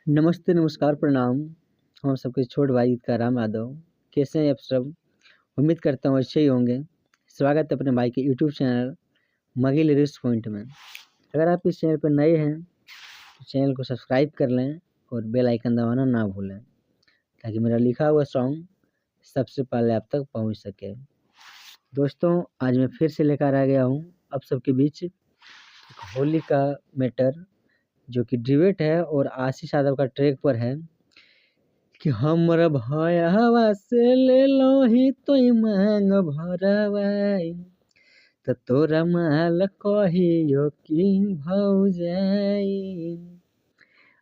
नमस्ते, नमस्कार, प्रणाम। हम सबके छोट भाई राम यादव। कैसे हैं आप सब? उम्मीद करता हूँ अच्छे ही होंगे। स्वागत है अपने भाई के यूट्यूब चैनल मगी लिरिक्स पॉइंट में। अगर आप इस चैनल पर नए हैं तो चैनल को सब्सक्राइब कर लें और बेल आइकन दबाना ना भूलें, ताकि मेरा लिखा हुआ सॉन्ग सबसे पहले आप तक पहुँच सके। दोस्तों, आज मैं फिर से लेकर आ गया हूँ आप सबके बीच एक होली का मैटर, जो कि डिबेट है और आशीष यादव का ट्रैक पर है कि हमरा भयवा से ले लही तो मांग भरवाई त तोरा माल कहियो कि भौजाई।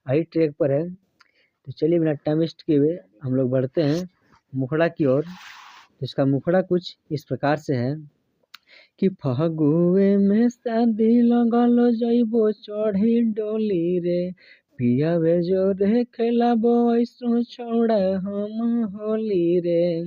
आई ट्रैक पर है। तो चलिए बिना टाइम वेस्ट किए हुए हम लोग बढ़ते हैं मुखड़ा की ओर। तो इसका मुखड़ा कुछ इस प्रकार से है कि फगुए में शादी लगल जइबो चढ़ी डोली रे, पिया वे जो रे खेलाबो ऐसो छौड़ा हम होली रे।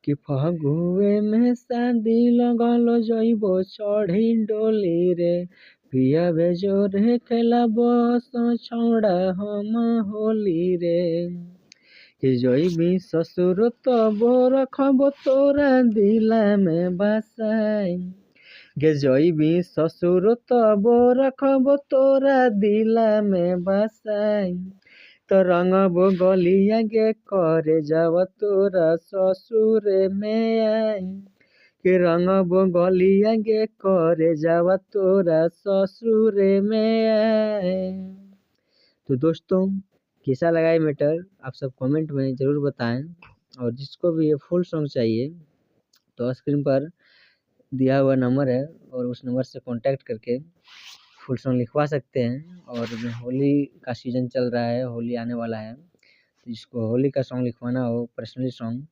कि फगुए में शादी लगल जइबो चढ़ी डोली रे, पिया वे जो रे खेलाबो ऐसो छौड़ा हम होली रे। कि जइबी ससुर तबो रखबो तोरा दिला में बसाई, गे जइबी ससुर तबो रखबो तोरा दिला में बसाई, तो रंगबो गलिया गे करे जाव तोरा ससुर में आई, कि रंगबो गलिया गे करे जाव तोरा ससुर में आई। तो दोस्तों, कैसा लगा ये मैटर आप सब कमेंट में ज़रूर बताएं। और जिसको भी ये फुल सॉन्ग चाहिए तो स्क्रीन पर दिया हुआ नंबर है और उस नंबर से कांटेक्ट करके फुल सॉन्ग लिखवा सकते हैं। और होली का सीज़न चल रहा है, होली आने वाला है, तो जिसको होली का सॉन्ग लिखवाना हो, पर्सनली सॉन्ग,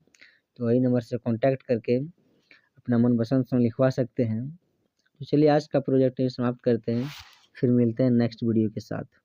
तो वही नंबर से कांटेक्ट करके अपना मनपसंद सॉन्ग लिखवा सकते हैं। तो चलिए आज का प्रोजेक्ट समाप्त करते हैं, फिर मिलते हैं नेक्स्ट वीडियो के साथ।